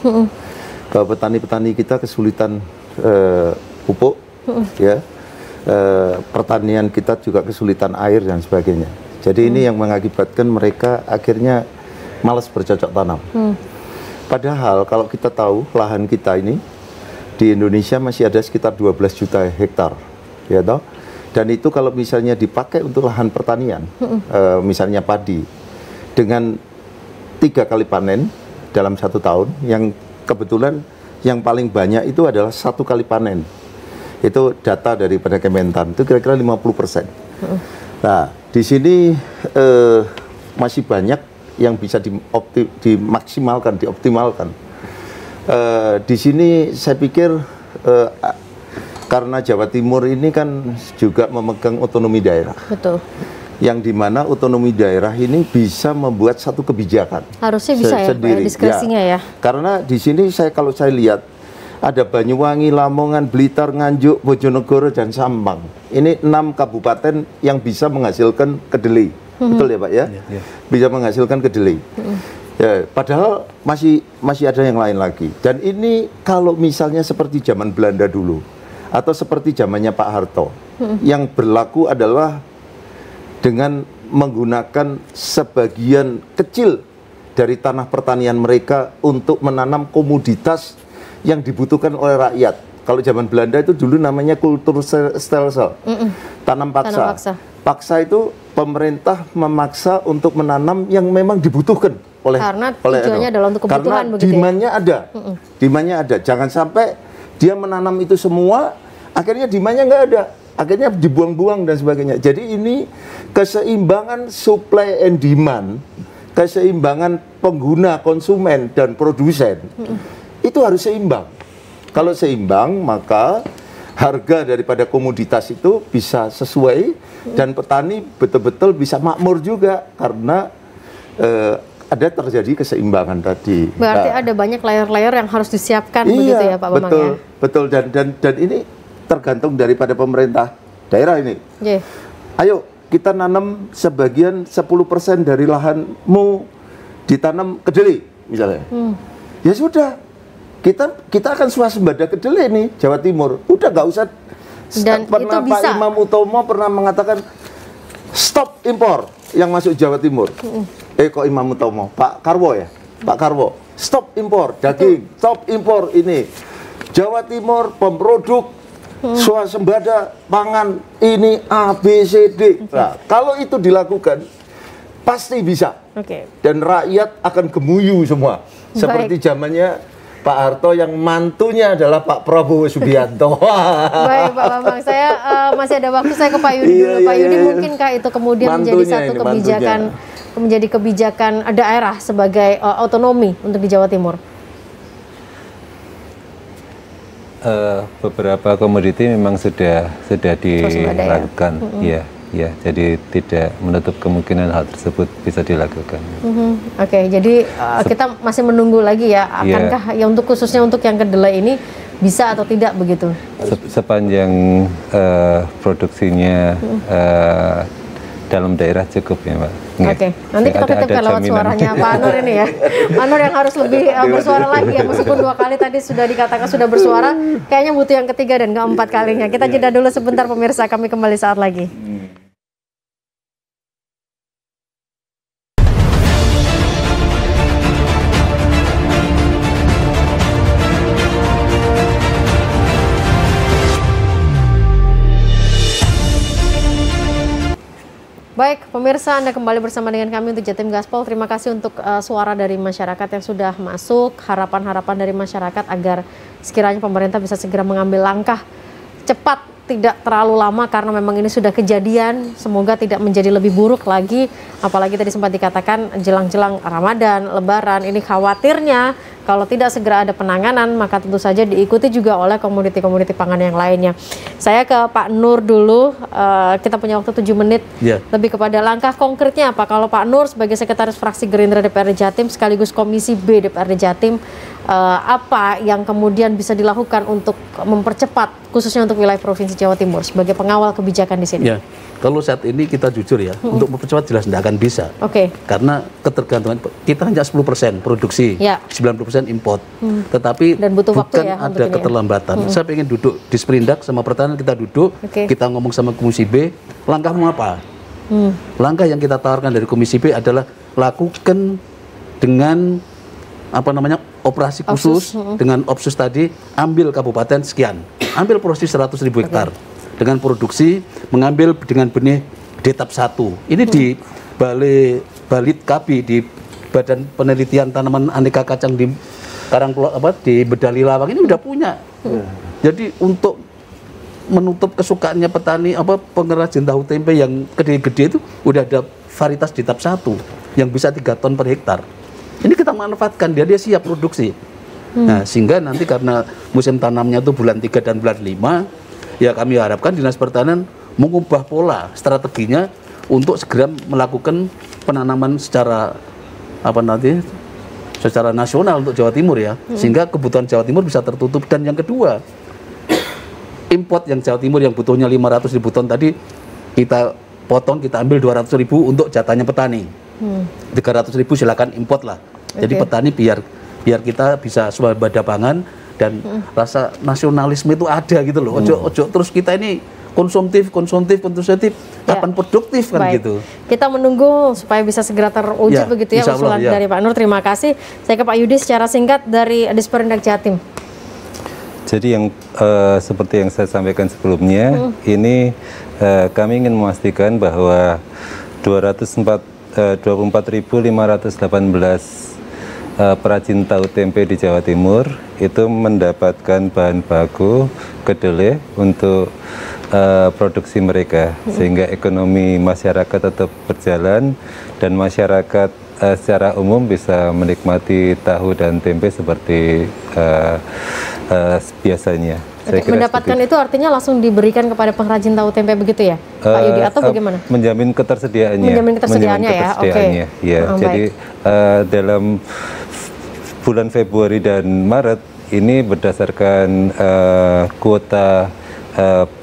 bahwa petani-petani kita kesulitan pupuk, pertanian kita juga kesulitan air dan sebagainya. Jadi ini yang mengakibatkan mereka akhirnya malas bercocok tanam. Padahal kalau kita tahu lahan kita ini di Indonesia masih ada sekitar 12 juta hektar, ya toh. Dan itu kalau misalnya dipakai untuk lahan pertanian, misalnya padi, dengan 3 kali panen dalam 1 tahun, yang kebetulan yang paling banyak itu adalah 1 kali panen. Itu data daripada Kementan, itu kira-kira 50%. Nah, di sini masih banyak yang bisa dimaksimalkan, dioptimalkan. Di sini saya pikir karena Jawa Timur ini kan juga memegang otonomi daerah. Betul. Yang dimana otonomi daerah ini bisa membuat satu kebijakan. Harusnya bisa sendiri. Diskresinya ya. Karena di sini kalau saya lihat ada Banyuwangi, Lamongan, Blitar, Nganjuk, Bojonegoro, dan Sampang. Ini 6 kabupaten yang bisa menghasilkan kedelai. Betul ya Pak ya? Bisa menghasilkan kedelai. Ya, padahal masih ada yang lain lagi. Dan ini kalau misalnya seperti zaman Belanda dulu atau seperti zamannya Pak Harto, yang berlaku adalah dengan menggunakan sebagian kecil dari tanah pertanian mereka untuk menanam komoditas yang dibutuhkan oleh rakyat. Kalau zaman Belanda itu dulu namanya kultur stelsel, tanam paksa. Paksa itu pemerintah memaksa untuk menanam yang memang dibutuhkan karena tujuannya adalah untuk kebutuhan, karena demand-nya ada. Demand-nya ada. Jangan sampai dia menanam itu semua, akhirnya demand-nya nggak ada. Akhirnya dibuang-buang dan sebagainya. Jadi ini keseimbangan supply and demand, keseimbangan pengguna, konsumen dan produsen itu harus seimbang. Kalau seimbang, maka harga daripada komoditas itu bisa sesuai dan petani betul-betul bisa makmur juga karena ada terjadi keseimbangan tadi. Berarti ada banyak layer-layer yang harus disiapkan begitu ya Pak Bambang ya? Betul, dan ini tergantung daripada pemerintah daerah ini. Ayo kita nanam sebagian 10% dari lahanmu ditanam kedelai misalnya. Ya sudah, kita akan swasembada kedelai nih Jawa Timur. Udah nggak usah. Dan pernah itu bisa. Pak Imam Utomo pernah mengatakan stop impor yang masuk Jawa Timur. Kok Imam Utomo? Pak Karwo ya? Pak Karwo, stop impor daging, stop impor ini. Jawa Timur pemproduk swasembada pangan ini A, B, C, D. Nah, kalau itu dilakukan pasti bisa. Dan rakyat akan gemuyu semua. Seperti zamannya Pak Harto yang mantunya adalah Pak Prabowo Subianto. Baik Pak Bambang, saya masih ada waktu, saya ke Pak Yudi dulu. Pak Yudi, mungkinkah itu kemudian menjadi satu kebijakan, menjadi kebijakan daerah sebagai otonomi untuk di Jawa Timur? Beberapa komoditi memang sudah dilakukan, ya, jadi tidak menutup kemungkinan hal tersebut bisa dilakukan. Oke, jadi kita masih menunggu lagi ya, akankah ya untuk khususnya untuk yang kedelai ini bisa atau tidak begitu? Sepanjang produksinya dalam daerah cukup ya Mbak. Oke, nanti kita titipkan lewat suaranya Pak Anur ini ya. Pak Anur yang harus lebih bersuara lagi ya, meskipun 2 kali tadi sudah dikatakan sudah bersuara, kayaknya butuh yang ketiga dan keempat kalinya. Kita jeda dulu sebentar pemirsa, kami kembali saat lagi. Baik, pemirsa, Anda kembali bersama dengan kami untuk Jatim Gaspol. Terima kasih untuk suara dari masyarakat yang sudah masuk, harapan-harapan dari masyarakat agar sekiranya pemerintah bisa segera mengambil langkah cepat, tidak terlalu lama karena memang ini sudah kejadian. Semoga tidak menjadi lebih buruk lagi, apalagi tadi sempat dikatakan jelang-jelang Ramadan, Lebaran, ini khawatirnya kalau tidak segera ada penanganan, maka tentu saja diikuti juga oleh komoditi-komoditi pangan yang lainnya. Saya ke Pak Nur dulu, kita punya waktu 7 menit, lebih kepada langkah konkretnya apa? Kalau Pak Nur sebagai Sekretaris Fraksi Gerindra DPRD Jatim sekaligus Komisi B DPRD Jatim, apa yang kemudian bisa dilakukan untuk mempercepat, khususnya untuk wilayah Provinsi Jawa Timur sebagai pengawal kebijakan di sini? Kalau saat ini kita jujur ya, untuk mempercepat jelas tidak akan bisa. Karena ketergantungan kita hanya 10% produksi, 90% import. Tetapi dan butuh bukan waktu ya ada keterlambatan. Saya pengen duduk di Sprindak sama pertanian, kita duduk, kita ngomong sama Komisi B, langkahmu apa? Langkah yang kita tawarkan dari Komisi B adalah lakukan dengan operasi khusus dengan Opsus tadi, ambil kabupaten sekian, ambil proses 100.000 hektar. Dengan produksi mengambil dengan benih DETAP 1. Ini di Balit Kabi, di Badan Penelitian Tanaman Aneka Kacang di di Bedali Lawang ini udah punya. Jadi untuk menutup kesukaannya petani pengrajin tahu tempe yang gede-gede itu udah ada varietas DETAP 1 yang bisa 3 ton per hektar. Ini kita manfaatkan, dia siap produksi. Nah, sehingga nanti karena musim tanamnya itu bulan 3 dan bulan 5, ya kami harapkan Dinas Pertanian mengubah pola strateginya untuk segera melakukan penanaman secara secara nasional untuk Jawa Timur ya, sehingga kebutuhan Jawa Timur bisa tertutup. Dan yang kedua, import yang Jawa Timur yang butuhnya 500.000 ton tadi kita potong, kita ambil 200.000 untuk jatahnya petani. 300.000 silakan import lah. Jadi petani biar kita bisa swasembada pangan dan rasa nasionalisme itu ada gitu loh. Ojo terus kita ini konsumtif, kapan produktif kan Baik. gitu. Kita menunggu supaya bisa segera terwujud Ya, begitu ya insya Allah, usulan ya. dari Pak Nur. Terima kasih. Saya ke Pak Yudi secara singkat dari Disperindak Jatim. Jadi yang seperti yang saya sampaikan sebelumnya, ini kami ingin memastikan bahwa 24.518 perajin tahu tempe di Jawa Timur itu mendapatkan bahan baku kedelai untuk produksi mereka, sehingga ekonomi masyarakat tetap berjalan dan masyarakat secara umum bisa menikmati tahu dan tempe seperti biasanya. Saya kira Mendapatkan itu artinya langsung diberikan kepada pengrajin tahu tempe begitu ya, Pak Yudi, atau bagaimana? Menjamin ketersediaannya. Menjamin ketersediaannya ya, oke. Ya, jadi dalam bulan Februari dan Maret ini berdasarkan kuota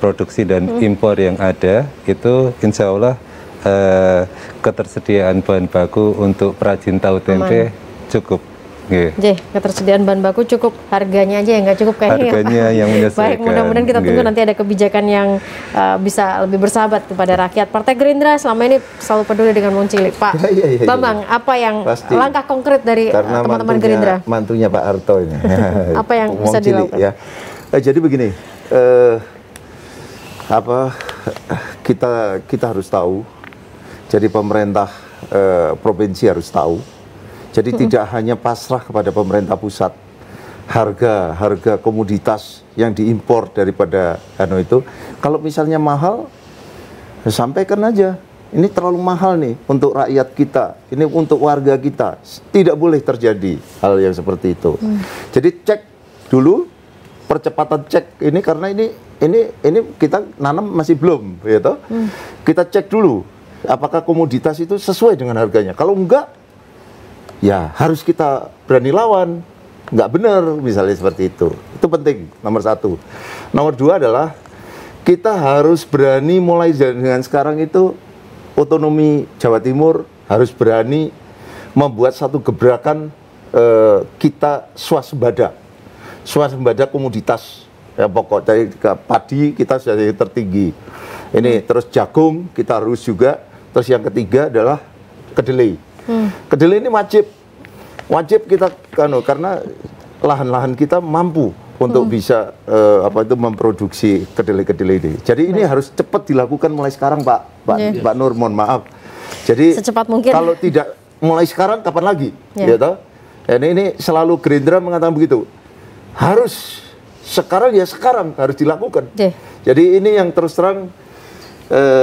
produksi dan impor yang ada, itu insya Allah ketersediaan bahan baku untuk perajin tahu tempe cukup. Ketersediaan bahan baku cukup, harganya aja yang nggak cukup kayaknya. Harganya yang menyesuaikan. Baik, mudah-mudahan kita tunggu nanti ada kebijakan yang bisa lebih bersahabat kepada rakyat. Partai Gerindra selama ini selalu peduli dengan wong cilik. Pak Bambang, apa yang langkah konkret dari teman-teman Gerindra? Mantunya Pak Harto ini. Apa yang bisa dilakukan? Ya. Jadi begini, kita harus tahu. Jadi pemerintah provinsi harus tahu. Jadi tidak hanya pasrah kepada pemerintah pusat, harga komoditas yang diimpor daripada itu, kalau misalnya mahal, sampaikan aja, ini terlalu mahal nih untuk rakyat kita, ini untuk warga kita, tidak boleh terjadi hal yang seperti itu. Jadi cek dulu, percepatan cek ini karena ini kita nanam masih belum, gitu. Kita cek dulu, apakah komoditas itu sesuai dengan harganya. Kalau enggak, ya harus kita berani lawan, nggak benar misalnya seperti itu. Itu penting, nomor satu. Nomor dua adalah kita harus berani mulai dengan sekarang itu, otonomi Jawa Timur harus berani membuat satu gebrakan, kita swasembada komoditas ya, pokok dari padi kita sudah tertinggi. Ini terus jagung kita harus juga. Terus yang ketiga adalah kedelai. Kedelai ini wajib kita karena lahan-lahan kita mampu untuk bisa memproduksi kedelai ini. Jadi ini harus cepat dilakukan mulai sekarang, Pak Nur, mohon maaf. Jadi secepat mungkin. Kalau tidak mulai sekarang kapan lagi? Gitu. Ini selalu Gerindra mengatakan begitu. Harus sekarang harus dilakukan. Jadi ini yang terus terang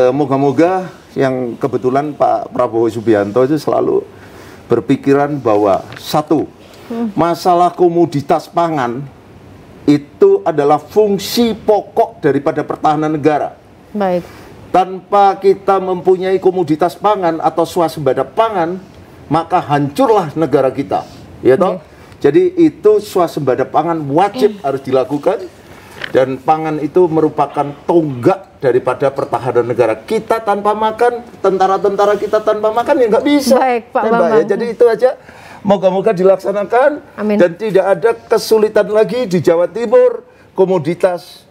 moga-moga yang kebetulan Pak Prabowo Subianto itu selalu berpikiran bahwa satu, masalah komoditas pangan itu adalah fungsi pokok daripada pertahanan negara. Baik. Tanpa kita mempunyai komoditas pangan atau swasembada pangan, maka hancurlah negara kita. Ya toh? Jadi itu swasembada pangan wajib harus dilakukan. Dan pangan itu merupakan tonggak daripada pertahanan negara. Kita tanpa makan, tentara-tentara kita tanpa makan ya nggak bisa. Baik, Pak Bambang. Ya. Jadi itu aja. Moga-moga dilaksanakan. Amin. Dan tidak ada kesulitan lagi di Jawa Timur komoditas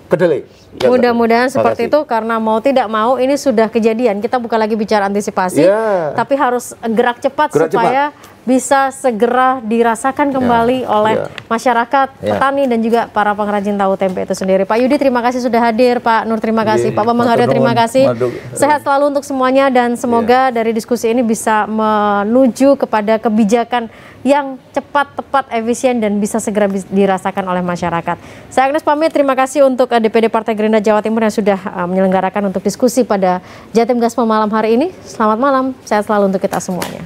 kedelai. Ya, mudah-mudahan seperti itu, karena mau tidak mau ini sudah kejadian. Kita bukan lagi bicara antisipasi, tapi harus gerak cepat supaya bisa segera dirasakan kembali oleh masyarakat, petani dan juga para pengrajin tahu tempe itu sendiri. Pak Yudi, terima kasih sudah hadir. Pak Nur, terima kasih. Pak Bambang Haryo, terima kasih. Sehat selalu untuk semuanya dan semoga dari diskusi ini bisa menuju kepada kebijakan yang cepat, tepat, efisien dan bisa segera dirasakan oleh masyarakat. Saya Agnes pamit, terima kasih untuk DPD Partai Gerindra Jawa Timur yang sudah menyelenggarakan untuk diskusi pada Jatim Gaspol malam hari ini. Selamat malam, sehat selalu untuk kita semuanya.